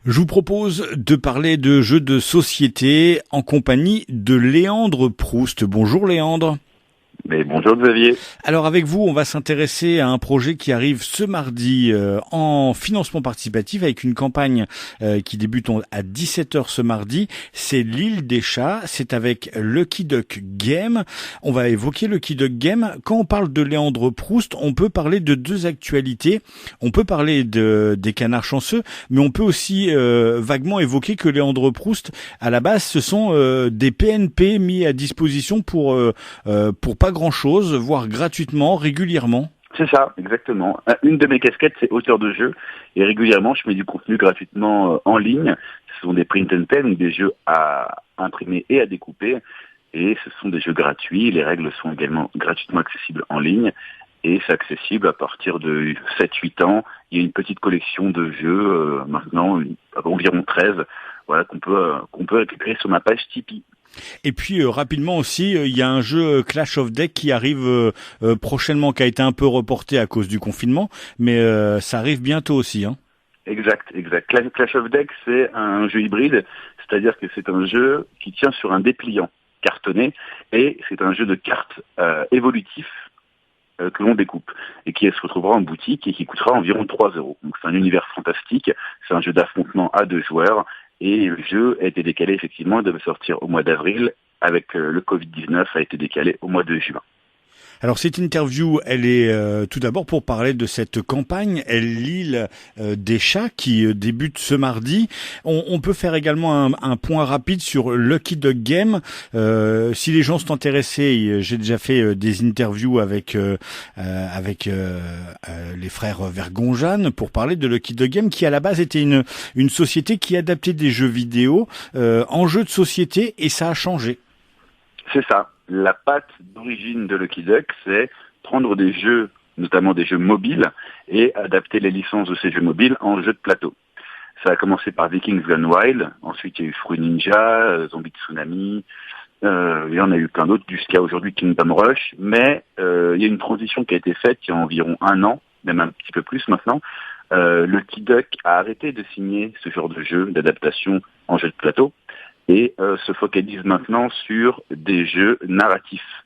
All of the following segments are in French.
Je vous propose de parler de jeux de société en compagnie de Léandre Proust. Bonjour Léandre. Mais bonjour Xavier. Alors avec vous, on va s'intéresser à un projet qui arrive ce mardi en financement participatif avec une campagne qui débute à 17h ce mardi. C'est l'île des chats, c'est avec Lucky Duck Game. On va évoquer Lucky Duck Game. Quand on parle de Léandre Proust, on peut parler de deux actualités. On peut parler des canards chanceux, mais on peut aussi vaguement évoquer que Léandre Proust, à la base, ce sont des PNP mis à disposition pour pas grand-chose, voire gratuitement, régulièrement. C'est ça, exactement. Une de mes casquettes, c'est auteur de jeu. Et régulièrement, je mets du contenu gratuitement en ligne. Ce sont des print and pen, des jeux à imprimer et à découper. Et ce sont des jeux gratuits. Les règles sont également gratuitement accessibles en ligne. Et c'est accessible à partir de 7-8 ans. Il y a une petite collection de jeux, maintenant, environ 13, voilà, qu'on peut récupérer sur ma page Tipeee. Et puis rapidement aussi, il y a un jeu Clash of Deck qui arrive prochainement, qui a été un peu reporté à cause du confinement, mais ça arrive bientôt aussi. Hein. Exact. Clash of Deck, c'est un jeu hybride, c'est-à-dire que c'est un jeu qui tient sur un dépliant cartonné, et c'est un jeu de cartes évolutif que l'on découpe, et qui se retrouvera en boutique et qui coûtera environ 3 €. Donc c'est un univers fantastique, c'est un jeu d'affrontement à 2 joueurs, et le jeu a été décalé effectivement, il devait sortir au mois d'avril, avec le Covid-19 a été décalé au mois de juin. Alors cette interview, elle est tout d'abord pour parler de cette campagne, l'île des chats qui débute ce mardi. On peut faire également un point rapide sur Lucky Duck Game. Si les gens sont intéressés, j'ai déjà fait des interviews avec les frères Vergonjane pour parler de Lucky Duck Game, qui à la base était une société qui adaptait des jeux vidéo en jeux de société, et ça a changé. C'est ça. La patte d'origine de Lucky Duck, c'est prendre des jeux, notamment des jeux mobiles, et adapter les licences de ces jeux mobiles en jeux de plateau. Ça a commencé par Vikings Gone Wild, ensuite il y a eu Fruit Ninja, Zombie Tsunami, il y en a eu plein d'autres jusqu'à aujourd'hui Kingdom Rush, mais il y a une transition qui a été faite il y a environ 1 an, même un petit peu plus maintenant. Lucky Duck a arrêté de signer ce genre de jeu d'adaptation en jeu de plateau, et se focalise maintenant sur des jeux narratifs,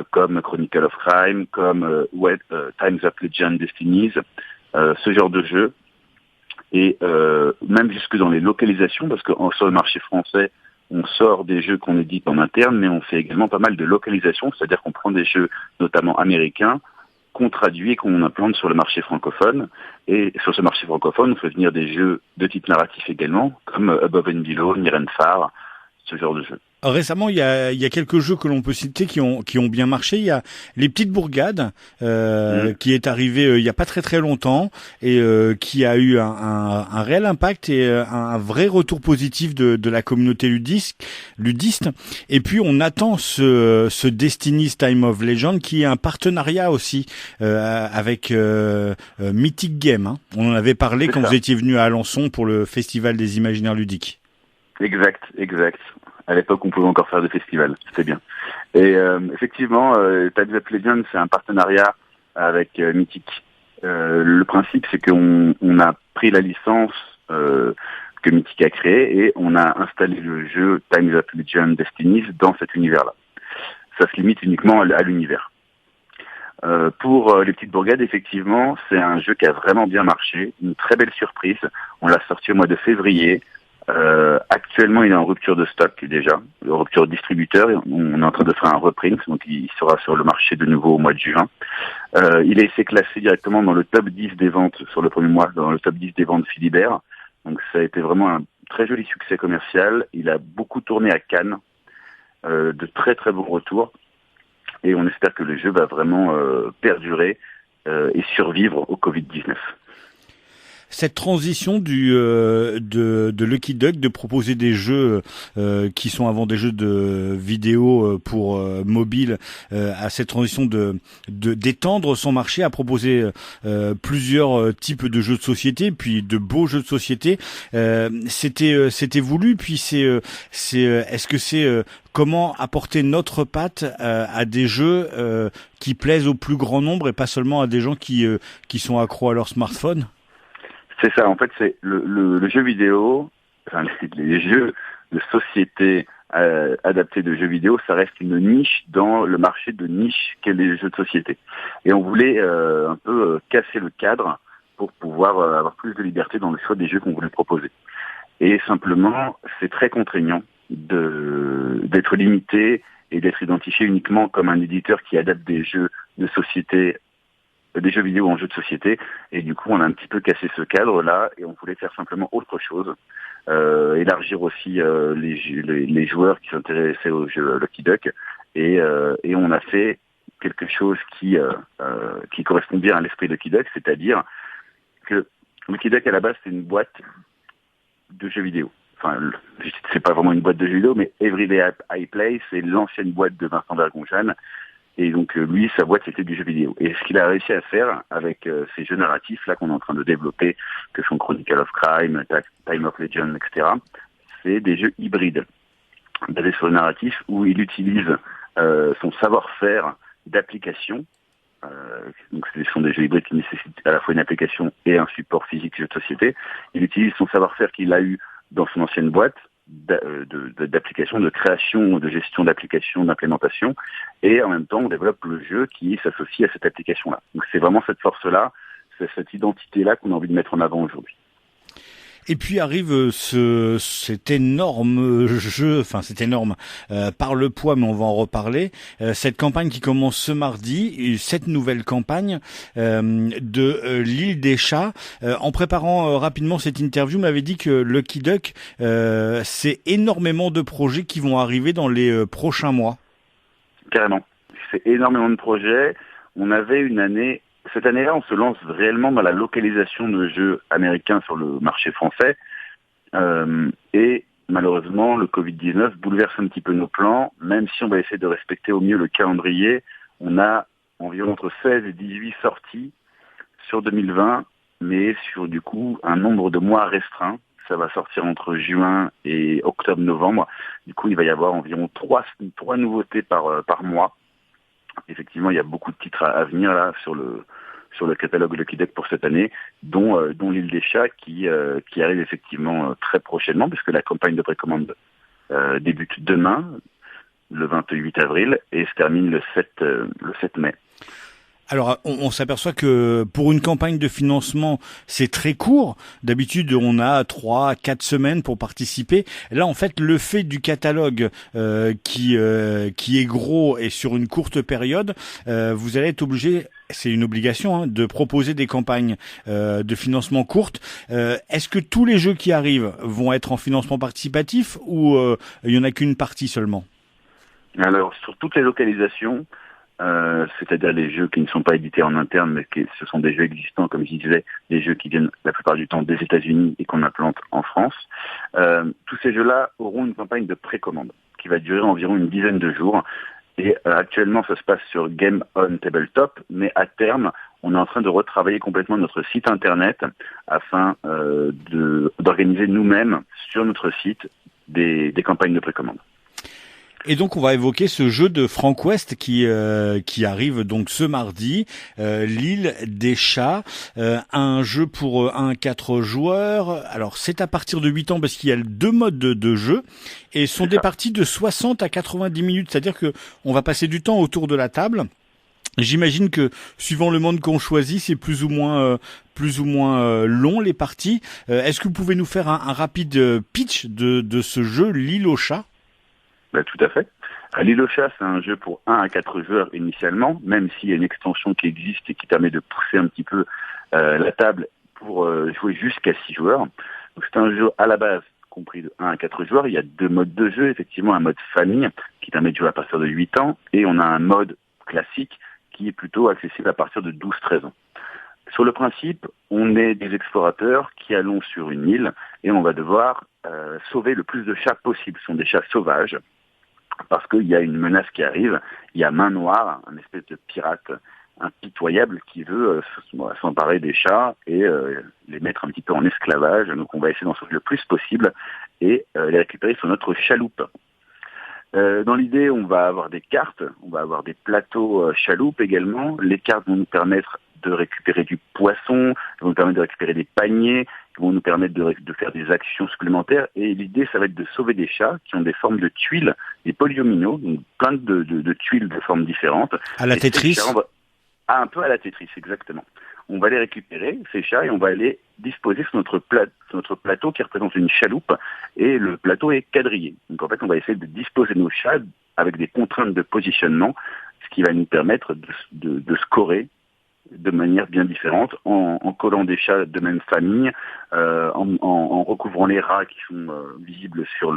comme Chronicle of Crime, comme Time's Up Legend Destinies, ce genre de jeux, et même jusque dans les localisations, parce que sur le marché français, on sort des jeux qu'on édite en interne, mais on fait également pas mal de localisations, c'est-à-dire qu'on prend des jeux notamment américains, qu'on traduit et qu'on implante sur le marché francophone. Et sur ce marché francophone, on fait venir des jeux de type narratif également, comme Above and Below, Nirenfar, ce genre de jeux. Récemment, il y a quelques jeux que l'on peut citer qui ont bien marché. Il y a Les Petites Bourgades qui est arrivé il y a pas très longtemps, et qui a eu un réel impact et un vrai retour positif de la communauté ludiste. Et puis on attend ce Destiny's Time of Legend, qui est un partenariat aussi avec Mythic Game. Hein. On en avait parlé quand vous étiez venu à Alençon pour le Festival des Imaginaires Ludiques. Exact. À l'époque, on pouvait encore faire des festivals, c'était bien. Et effectivement, Time's Up Legend, c'est un partenariat avec Mythic. Le principe, c'est qu'on a pris la licence que Mythic a créée, et on a installé le jeu Time's Up Legend Destinies dans cet univers-là. Ça se limite uniquement à l'univers. Pour Les Petites Bourgades, effectivement, c'est un jeu qui a vraiment bien marché, une très belle surprise. On l'a sorti au mois de février. Actuellement, il est en rupture de stock déjà, rupture de distributeur. On est en train de faire un reprint, donc il sera sur le marché de nouveau au mois de juin. Il a été classé directement dans le top 10 des ventes sur le premier mois, dans le top 10 des ventes Philibert. Donc ça a été vraiment un très joli succès commercial. Il a beaucoup tourné à Cannes, de très bons retours. Et on espère que le jeu va vraiment perdurer et survivre au Covid-19. Cette transition de Lucky Duck de proposer des jeux qui sont avant des jeux de vidéo pour mobile, à cette transition d'étendre son marché, à proposer plusieurs types de jeux de société, puis de beaux jeux de société, c'était voulu. Puis est-ce que c'est comment apporter notre patte à des jeux qui plaisent au plus grand nombre, et pas seulement à des gens qui sont accros à leur smartphone? C'est ça, en fait, c'est le jeu vidéo, enfin, les jeux de société adaptés de jeux vidéo, ça reste une niche dans le marché de niche qu'est les jeux de société. Et on voulait un peu casser le cadre pour pouvoir avoir plus de liberté dans le choix des jeux qu'on voulait proposer. Et simplement, c'est très contraignant d'être limité et d'être identifié uniquement comme un éditeur qui adapte des jeux de société, des jeux vidéo en jeux de société. Et du coup, on a un petit peu cassé ce cadre-là et on voulait faire simplement autre chose. Élargir aussi les joueurs qui s'intéressaient au jeu Lucky Duck. Et on a fait quelque chose qui correspond bien à l'esprit de Lucky Duck, c'est-à-dire que Lucky Duck, à la base, c'est une boîte de jeux vidéo. Enfin, c'est pas vraiment une boîte de jeux vidéo, mais Everyday I Play, c'est l'ancienne boîte de Vincent Vergonjan. Et donc, lui, sa boîte, c'était du jeu vidéo. Et ce qu'il a réussi à faire avec ces jeux narratifs, là, qu'on est en train de développer, que sont Chronicle of Crime, Time of Legend, etc., c'est des jeux hybrides, basés sur le narratif, où il utilise son savoir-faire d'application. Donc, ce sont des jeux hybrides qui nécessitent à la fois une application et un support physique jeu de société. Il utilise son savoir-faire qu'il a eu dans son ancienne boîte d'application, de création, de gestion d'application, d'implémentation, et en même temps on développe le jeu qui s'associe à cette application-là. Donc c'est vraiment cette force-là, c'est cette identité-là qu'on a envie de mettre en avant aujourd'hui. Et puis arrive cet énorme jeu, enfin c'est énorme par le poids, mais on va en reparler. Cette campagne qui commence ce mardi, cette nouvelle campagne de l'île des chats. En préparant rapidement cette interview, m'avait dit que Lucky Duck, c'est énormément de projets qui vont arriver dans les prochains mois. Carrément, c'est énormément de projets. On avait une année. Cette année-là, on se lance réellement dans la localisation de jeux américains sur le marché français. Et malheureusement, le Covid-19 bouleverse un petit peu nos plans. Même si on va essayer de respecter au mieux le calendrier, on a environ entre 16 et 18 sorties sur 2020, mais sur du coup un nombre de mois restreint. Ça va sortir entre juin et octobre-novembre. Du coup, il va y avoir environ trois nouveautés par mois. Effectivement, il y a beaucoup de titres à venir là sur le catalogue Lucky Duck pour cette année, dont l'île des chats qui arrive effectivement très prochainement, puisque la campagne de précommande débute demain, le 28 avril, et se termine le 7 mai. Alors, on s'aperçoit que pour une campagne de financement, c'est très court. D'habitude, on a 3-4 semaines pour participer. Là, en fait, le fait du catalogue qui est gros et sur une courte période, vous allez être obligé, c'est une obligation, de proposer des campagnes de financement courtes. Est-ce que tous les jeux qui arrivent vont être en financement participatif ou il y en a qu'une partie seulement? Alors, sur toutes les localisations, c'est-à-dire les jeux qui ne sont pas édités en interne, mais ce sont des jeux existants, comme je disais, des jeux qui viennent la plupart du temps des États-Unis et qu'on implante en France. Tous ces jeux-là auront une campagne de précommande qui va durer environ une dizaine de jours. Et actuellement, ça se passe sur Game on Tabletop, mais à terme, on est en train de retravailler complètement notre site internet afin d'organiser nous-mêmes sur notre site des campagnes de précommande. Et donc on va évoquer ce jeu de Frank West qui arrive donc ce mardi, l'île des chats, un jeu pour 1 à 4 joueurs. Alors c'est à partir de 8 ans parce qu'il y a 2 modes de jeu et sont des parties de 60 à 90 minutes, c'est-à-dire que on va passer du temps autour de la table. J'imagine que suivant le monde qu'on choisit, c'est plus ou moins long les parties. Est-ce que vous pouvez nous faire un rapide pitch de ce jeu l'île aux chats? Tout à fait. L'île aux chats, c'est un jeu pour 1 à 4 joueurs initialement, même s'il y a une extension qui existe et qui permet de pousser un petit peu la table pour jouer jusqu'à 6 joueurs. Donc, c'est un jeu à la base compris de 1 à 4 joueurs. Il y a 2 modes de jeu, effectivement un mode famille qui permet de jouer à partir de 8 ans et on a un mode classique qui est plutôt accessible à partir de 12-13 ans. Sur le principe, on est des explorateurs qui allons sur une île et on va devoir sauver le plus de chats possible. Ce sont des chats sauvages parce qu'il y a une menace qui arrive. Il y a Main Noire, un espèce de pirate impitoyable qui veut s'emparer des chats et les mettre un petit peu en esclavage. Donc on va essayer d'en sauver le plus possible et les récupérer sur notre chaloupe. Dans l'idée, on va avoir des cartes, on va avoir des plateaux chaloupes également. Les cartes vont nous permettre de récupérer du poisson, vont nous permettre de récupérer des paniers, vont nous permettre de faire des actions supplémentaires. Et l'idée, ça va être de sauver des chats qui ont des formes de tuiles, des polyomino, donc plein de tuiles de formes différentes. À la Tetris. Un peu à la Tetris, exactement. On va les récupérer, ces chats, et on va les disposer sur notre plateau qui représente une chaloupe, et le plateau est quadrillé. Donc en fait, on va essayer de disposer nos chats avec des contraintes de positionnement, ce qui va nous permettre de scorer de manière bien différente, en collant des chats de même famille, en recouvrant les rats qui sont visibles sur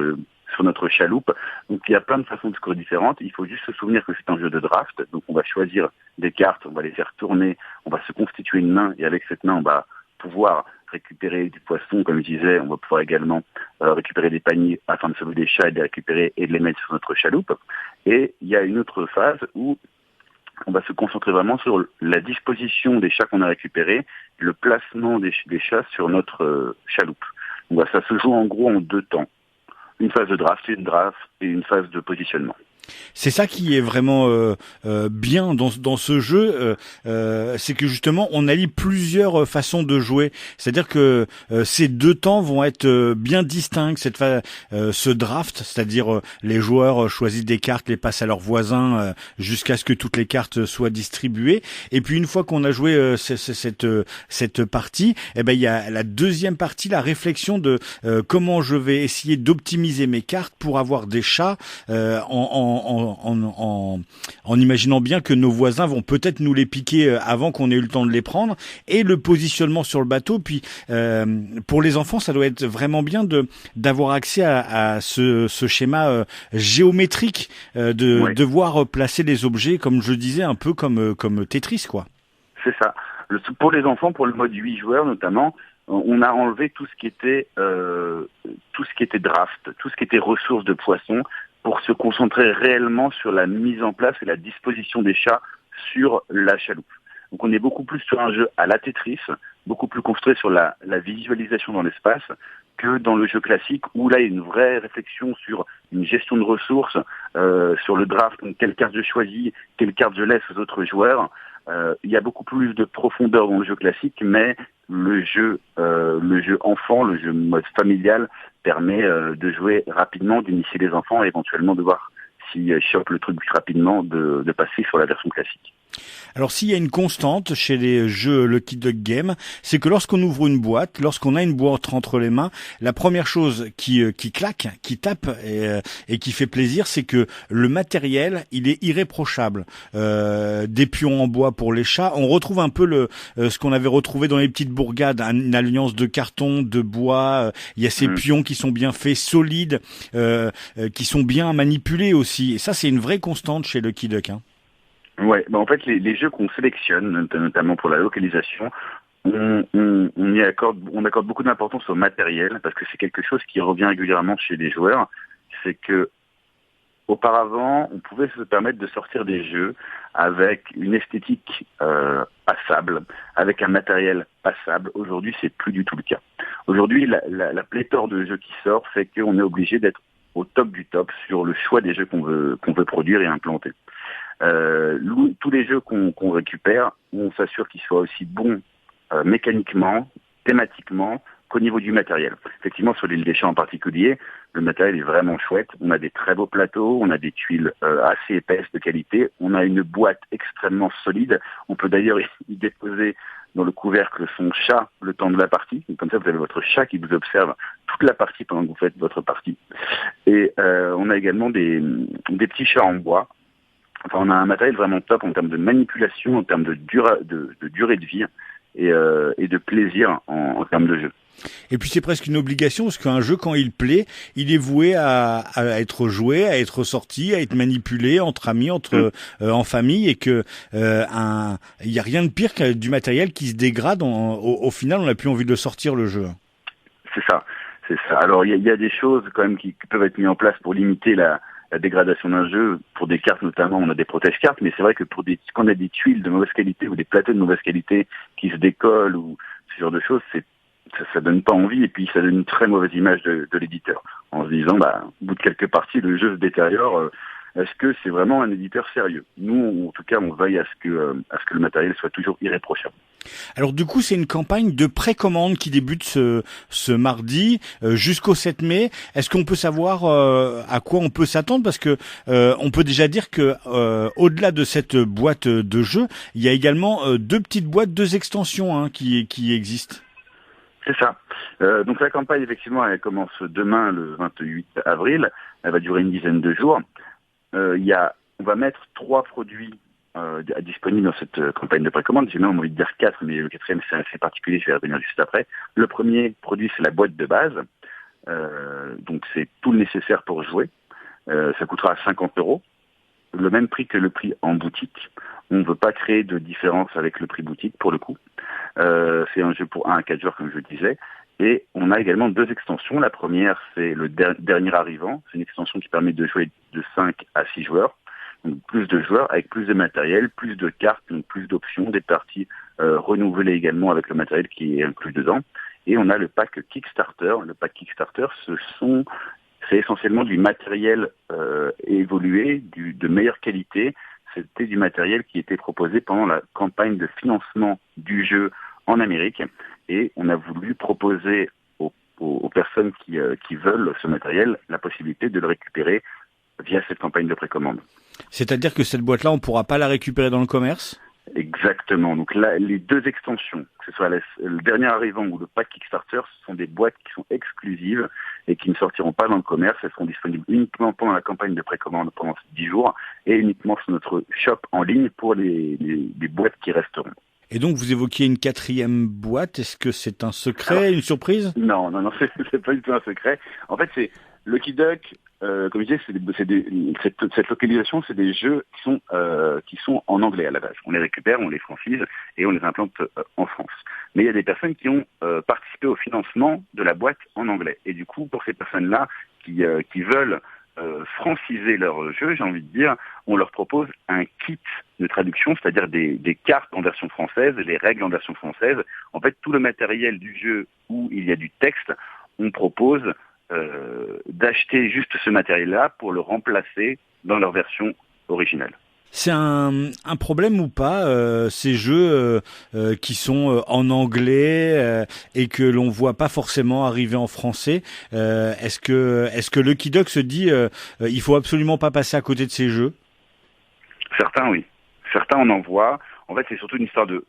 notre chaloupe. Donc il y a plein de façons de scorer différentes. Il faut juste se souvenir que c'est un jeu de draft. Donc on va choisir des cartes, on va les faire tourner, on va se constituer une main, et avec cette main, on va pouvoir récupérer du poisson, comme je disais. On va pouvoir également récupérer des paniers afin de sauver des chats et de les récupérer et de les mettre sur notre chaloupe. Et il y a une autre phase où on va se concentrer vraiment sur la disposition des chats qu'on a récupérés, le placement des chats sur notre chaloupe. Donc ça se joue en gros en 2 temps. Une phase de draft et une phase de positionnement. C'est ça qui est vraiment bien dans ce jeu, c'est que justement on allie plusieurs façons de jouer. C'est-à-dire que ces 2 temps vont être bien distincts. Ce draft, c'est-à-dire les joueurs choisissent des cartes, les passent à leurs voisins jusqu'à ce que toutes les cartes soient distribuées. Et puis une fois qu'on a joué cette partie, eh ben il y a la deuxième partie, la réflexion de comment je vais essayer d'optimiser mes cartes pour avoir des chats en imaginant bien que nos voisins vont peut-être nous les piquer avant qu'on ait eu le temps de les prendre, et le positionnement sur le bateau. Puis pour les enfants, ça doit être vraiment bien d'avoir accès à ce schéma géométrique, de devoir placer les objets, comme je disais, un peu comme Tetris, quoi. C'est ça. Pour les enfants, pour le mode 8 joueurs notamment, on a enlevé tout ce qui était draft, tout ce qui était ressources de poissons, pour se concentrer réellement sur la mise en place et la disposition des chats sur la chaloupe. Donc on est beaucoup plus sur un jeu à la Tetris, beaucoup plus construit sur la visualisation dans l'espace, que dans le jeu classique, où là il y a une vraie réflexion sur une gestion de ressources, sur le draft, donc quelle carte je choisis, quelle carte je laisse aux autres joueurs. Il y a beaucoup plus de profondeur dans le jeu classique, mais le jeu enfant, le jeu mode familial, permet de jouer rapidement, d'initier les enfants et éventuellement de voir s'ils chopent le truc rapidement, de passer sur la version classique. Alors s'il y a une constante chez les jeux Lucky Duck Game, c'est que lorsqu'on ouvre une boîte, lorsqu'on a une boîte entre les mains, la première chose qui claque, qui tape et qui fait plaisir, c'est que le matériel, il est irréprochable. Des pions en bois pour les chats, on retrouve un peu ce qu'on avait retrouvé dans les petites bourgades, une alliance de carton, de bois. Il y a ces pions qui sont bien faits, solides, qui sont bien manipulés aussi. Et ça, c'est une vraie constante chez Lucky Duck, hein. Ouais, en fait les jeux qu'on sélectionne, notamment pour la localisation, on accorde beaucoup d'importance au matériel, parce que c'est quelque chose qui revient régulièrement chez les joueurs. C'est que auparavant, on pouvait se permettre de sortir des jeux avec une esthétique passable, avec un matériel passable. Aujourd'hui, c'est plus du tout le cas. Aujourd'hui, la pléthore de jeux qui sort fait qu'on est obligé d'être au top du top sur le choix des jeux qu'on veut produire et implanter. Tous les jeux qu'on récupère, on s'assure qu'ils soient aussi bons mécaniquement, thématiquement, qu'au niveau du matériel. Effectivement, sur l'île des Chats en particulier, le matériel est vraiment chouette. On a des très beaux plateaux, on a des tuiles assez épaisses de qualité, on a une boîte extrêmement solide. On peut d'ailleurs y déposer dans le couvercle son chat le temps de la partie. Donc, comme ça, vous avez votre chat qui vous observe toute la partie pendant que vous faites votre partie. Et on a également des petits chats en bois. Enfin, on a un matériel vraiment top en termes de manipulation, en termes de durée de vie et de plaisir en termes de jeu. Et puis c'est presque une obligation, parce qu'un jeu, quand il plaît, il est voué à être joué, à être sorti, à être manipulé entre amis, en famille, et que il y a rien de pire que du matériel qui se dégrade. Au final, on n'a plus envie de sortir le jeu. C'est ça. Alors il y a des choses quand même qui peuvent être mises en place pour limiter la dégradation d'un jeu. Pour des cartes notamment, on a des protège-cartes, mais c'est vrai que quand on a des tuiles de mauvaise qualité ou des plateaux de mauvaise qualité qui se décollent ou ce genre de choses, ça donne pas envie, et puis ça donne une très mauvaise image de l'éditeur. en se disant, au bout de quelques parties, le jeu se détériore. Est-ce que c'est vraiment un éditeur sérieux? Nous, en tout cas, on veille à ce que le matériel soit toujours irréprochable. Alors du coup, c'est une campagne de précommande qui débute ce mardi jusqu'au 7 mai. Est-ce qu'on peut savoir à quoi on peut s'attendre? Parce que on peut déjà dire que au-delà de cette boîte de jeux, il y a également deux petites boîtes, deux extensions qui existent. C'est ça. Donc la campagne, effectivement, elle commence demain, le 28 avril. Elle va durer une dizaine de jours. On va mettre 3 produits disponibles dans cette campagne de précommande. J'ai même envie de dire 4, mais le 4e, c'est assez particulier, je vais revenir juste après. Le premier produit, c'est la boîte de base. Donc c'est tout le nécessaire pour jouer. Ça coûtera 50 €, le même prix que le prix en boutique. On ne veut pas créer de différence avec le prix boutique, pour le coup. C'est un jeu pour 1 à 4 joueurs, comme je le disais. Et on a également 2 extensions. La première, c'est le dernier arrivant. C'est une extension qui permet de jouer de 5 à 6 joueurs. Donc plus de joueurs avec plus de matériel, plus de cartes, donc plus d'options, des parties renouvelées également avec le matériel qui est inclus dedans. Et on a le pack Kickstarter. Le pack Kickstarter, c'est essentiellement du matériel évolué, de meilleure qualité. C'était du matériel qui était proposé pendant la campagne de financement du jeu en Amérique. Et on a voulu proposer aux personnes qui veulent ce matériel la possibilité de le récupérer via cette campagne de précommande. C'est-à-dire que cette boîte-là, on ne pourra pas la récupérer dans le commerce? Exactement. Donc là, les 2 extensions, que ce soit le dernier arrivant ou le pack Kickstarter, ce sont des boîtes qui sont exclusives et qui ne sortiront pas dans le commerce. Elles seront disponibles uniquement pendant la campagne de précommande pendant 10 jours et uniquement sur notre shop en ligne pour les boîtes qui resteront. Et donc, vous évoquiez une 4e boîte. Est-ce que c'est un secret, une surprise? Non, c'est pas du tout un secret. En fait, c'est Lucky Duck. Comme je disais, cette localisation, c'est des jeux qui sont en anglais à la base. On les récupère, on les francise et on les implante en France. Mais il y a des personnes qui ont participé au financement de la boîte en anglais. Et du coup, pour ces personnes-là qui veulent franciser leur jeu, j'ai envie de dire, on leur propose un kit de traduction, c'est-à-dire des cartes en version française, les règles en version française. En fait, tout le matériel du jeu où il y a du texte, on propose d'acheter juste ce matériel-là pour le remplacer dans leur version originale. C'est un problème ou pas, ces jeux qui sont en anglais et que l'on voit pas forcément arriver en français? Est-ce que Lucky Duck se dit il faut absolument pas passer à côté de ces jeux? Certains, oui. Certains, on en voit. En fait, c'est surtout une histoire de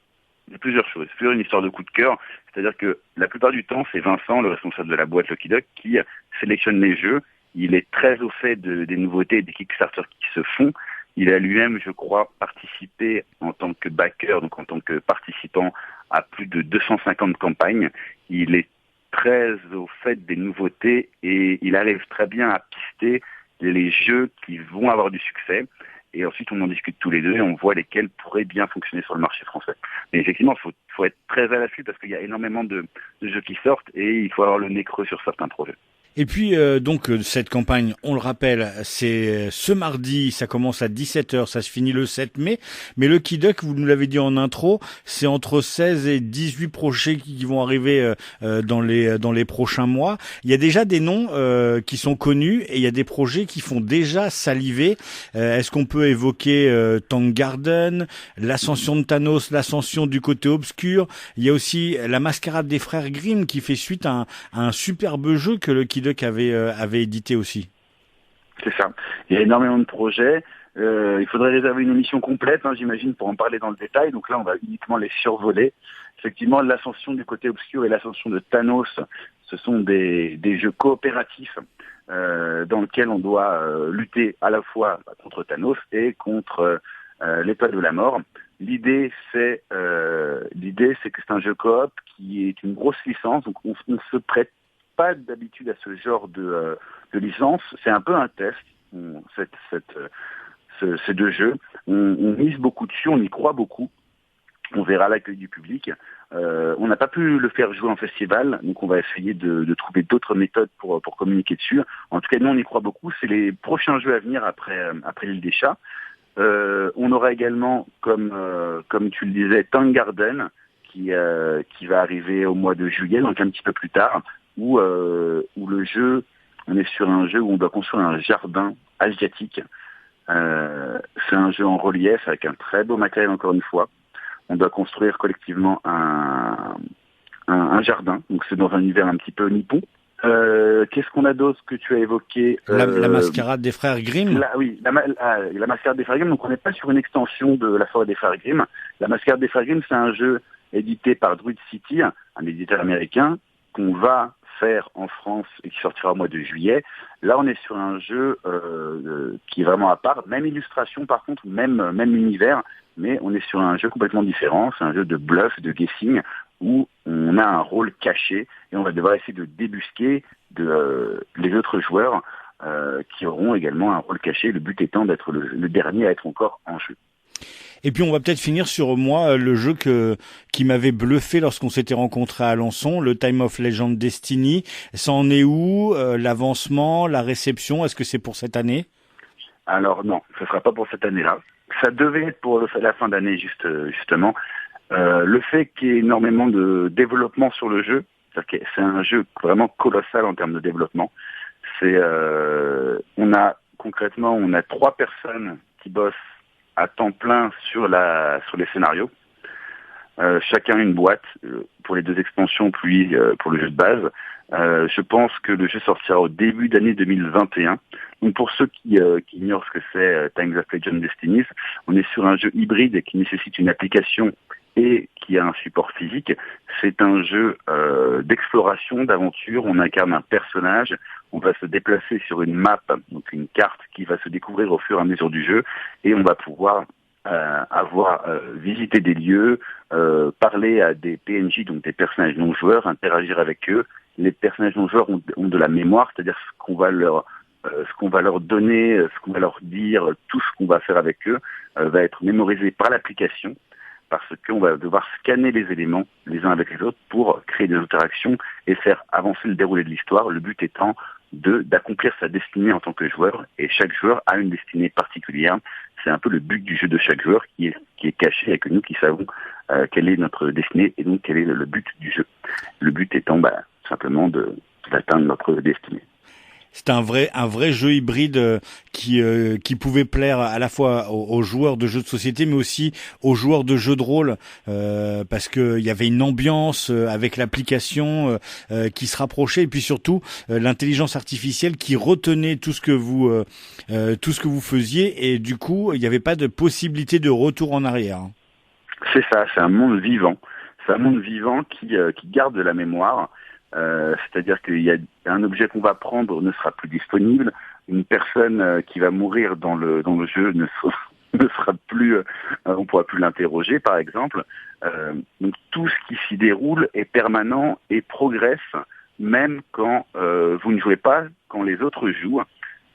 plusieurs choses. C'est une histoire de coup de cœur. C'est-à-dire que la plupart du temps, c'est Vincent, le responsable de la boîte Lucky Duck, qui sélectionne les jeux. Il est très au fait des nouveautés et des Kickstarter qui se font. Il a lui-même, je crois, participé en tant que backer, donc en tant que participant à plus de 250 campagnes. Il est très au fait des nouveautés et il arrive très bien à pister les jeux qui vont avoir du succès. Et ensuite, on en discute tous les deux et on voit lesquels pourraient bien fonctionner sur le marché français. Mais effectivement, il faut être très à l'affût parce qu'il y a énormément de jeux qui sortent et il faut avoir le nez creux sur certains projets. Et puis donc cette campagne, on le rappelle, c'est ce mardi, ça commence à 17h, ça se finit le 7 mai. Mais Lucky Duck, vous nous l'avez dit en intro, c'est entre 16 et 18 projets qui vont arriver dans les prochains mois. Il y a déjà des noms qui sont connus et il y a des projets qui font déjà saliver. Est-ce qu'on peut évoquer Tank Garden, l'ascension de Thanos, l'ascension du côté obscur? Il y a aussi la mascarade des frères Grimm qui fait suite à un superbe jeu que Lucky Duck avait édité aussi. C'est ça. Il y a énormément de projets. Il faudrait réserver une émission complète, j'imagine, pour en parler dans le détail. Donc là, on va uniquement les survoler. Effectivement, l'ascension du côté obscur et l'ascension de Thanos, ce sont des jeux coopératifs dans lesquels on doit lutter à la fois contre Thanos et contre l'étoile de la mort. L'idée, c'est que c'est un jeu coop qui est une grosse licence. Donc on se prête pas d'habitude à ce genre de licence. C'est un peu un test, ces 2 jeux. On mise beaucoup dessus, on y croit beaucoup. On verra l'accueil du public. On n'a pas pu le faire jouer en festival, donc on va essayer de trouver d'autres méthodes pour communiquer dessus. En tout cas, nous, on y croit beaucoup. C'est les prochains jeux à venir après l'île des chats. On aura également, comme tu le disais, Tank Garden, qui va arriver au mois de juillet, donc un petit peu plus tard, où le jeu, On est sur un jeu où on doit construire un jardin asiatique. C'est un jeu en relief avec un très beau matériel encore une fois. On doit construire collectivement un jardin. Donc c'est dans un univers un petit peu nippon. Qu'est-ce qu'on a d'autre que tu as évoqué La mascarade des frères Grimm. La mascarade des frères Grimm. Donc on n'est pas sur une extension de la forêt des frères Grimm. La mascarade des frères Grimm, c'est un jeu édité par Druid City, un éditeur américain, qu'on va faire en France et qui sortira au mois de juillet. Là, on est sur un jeu qui est vraiment à part, même illustration par contre, même univers, mais on est sur un jeu complètement différent. C'est un jeu de bluff, de guessing, où on a un rôle caché et on va devoir essayer de débusquer les autres joueurs qui auront également un rôle caché, le but étant d'être le dernier à être encore en jeu. Et puis on va peut-être finir sur le jeu qui m'avait bluffé lorsqu'on s'était rencontrés à Alençon, le Time of Legend Destiny. Ça en est où, l'avancement, la réception? Est-ce que c'est pour cette année? Alors non, ce sera pas pour cette année-là. Ça devait être pour la fin d'année justement. Le fait qu'il y ait énormément de développement sur le jeu, c'est-à-dire que c'est un jeu vraiment colossal en termes de développement. On a 3 personnes qui bossent à temps plein sur les scénarios. Chacun une boîte pour les 2 expansions puis pour le jeu de base. Je pense que le jeu sortira au début d'année 2021. Donc pour ceux qui ignorent ce que c'est Time of Legend Destiny, on est sur un jeu hybride qui nécessite une application et qui a un support physique. C'est un jeu d'exploration, d'aventure. On incarne un personnage. On va se déplacer sur une map, donc une carte qui va se découvrir au fur et à mesure du jeu, et on va pouvoir visiter des lieux, parler à des PNJ, donc des personnages non joueurs, interagir avec eux. Les personnages non joueurs ont de la mémoire, c'est-à-dire ce qu'on va leur donner, ce qu'on va leur dire, tout ce qu'on va faire avec eux va être mémorisé par l'application, parce qu'on va devoir scanner les éléments les uns avec les autres pour créer des interactions et faire avancer le déroulé de l'histoire, le but étant d'accomplir sa destinée en tant que joueur, et chaque joueur a une destinée particulière. C'est un peu le but du jeu de chaque joueur qui est caché, et que nous qui savons quelle est notre destinée et donc quel est le but du jeu. Le but étant simplement d'atteindre notre destinée. C'est un vrai jeu hybride qui pouvait plaire à la fois aux joueurs de jeux de société, mais aussi aux joueurs de jeux de rôle, parce que il y avait une ambiance avec l'application qui se rapprochait, et puis surtout l'intelligence artificielle qui retenait tout ce que vous faisiez, et du coup il n'y avait pas de possibilité de retour en arrière. C'est ça, c'est un monde vivant. C'est un monde vivant qui garde de la mémoire. C'est-à-dire qu'il y a un objet qu'on va prendre ne sera plus disponible, une personne qui va mourir dans le jeu ne sera plus, on pourra plus l'interroger par exemple. Donc tout ce qui s'y déroule est permanent et progresse même quand vous ne jouez pas, quand les autres jouent.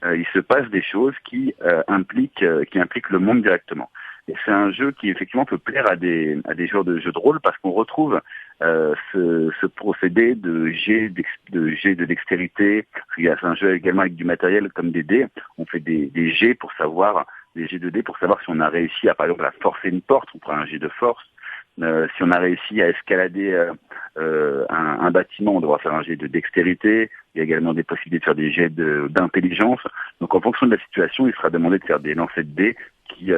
Il se passe des choses qui impliquent le monde directement. Et c'est un jeu qui effectivement peut plaire à des joueurs de jeux de rôle, parce qu'on retrouve ce procédé de jet de dextérité. C'est un jeu également avec du matériel comme des dés. On fait des jets des jets de dés pour savoir si on a réussi à, par exemple, à forcer une porte. On prend un jet de force. Si on a réussi à escalader un bâtiment, on devra faire un jet de dextérité. Il y a également des possibilités de faire des jets d'intelligence. Donc en fonction de la situation, il sera demandé de faire des lancers de dés qui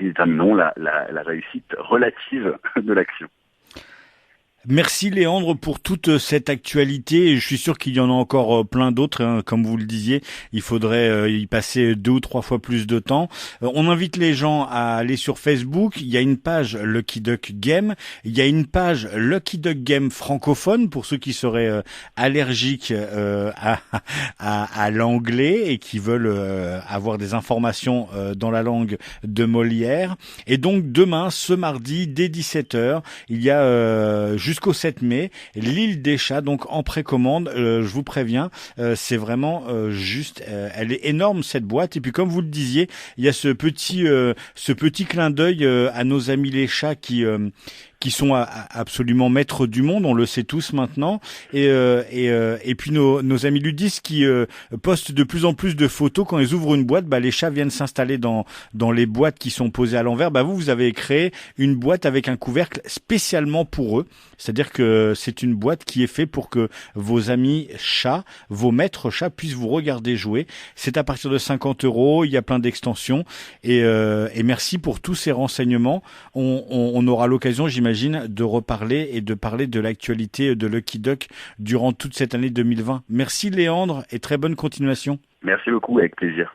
détermineront la réussite relative de l'action. Merci Léandre pour toute cette actualité. Je suis sûr qu'il y en a encore plein d'autres, hein. Comme vous le disiez, il faudrait y passer 2 ou 3 fois plus de temps. On invite les gens à aller sur Facebook. Il y a une page Lucky Duck Game. Il y a une page Lucky Duck Game francophone pour ceux qui seraient allergiques à l'anglais et qui veulent avoir des informations dans la langue de Molière. Et donc demain, ce mardi, dès 17h, il y a jusqu'au 7 mai, l'île des chats, donc en précommande, je vous préviens, c'est vraiment juste, elle est énorme cette boîte, et puis comme vous le disiez, il y a ce petit clin d'œil à nos amis les chats qui qui sont absolument maîtres du monde, on le sait tous maintenant. Et puis nos amis ludistes qui postent de plus en plus de photos quand ils ouvrent une boîte. Les chats viennent s'installer dans les boîtes qui sont posées à l'envers. Vous avez créé une boîte avec un couvercle spécialement pour eux. C'est-à-dire que c'est une boîte qui est faite pour que vos amis chats, vos maîtres chats puissent vous regarder jouer. C'est à partir de 50 €. Il y a plein d'extensions. Et merci pour tous ces renseignements. On aura l'occasion, j'imagine, de reparler et de parler de l'actualité de Lucky Duck durant toute cette année 2020. Merci Léandre et très bonne continuation. Merci beaucoup, avec plaisir.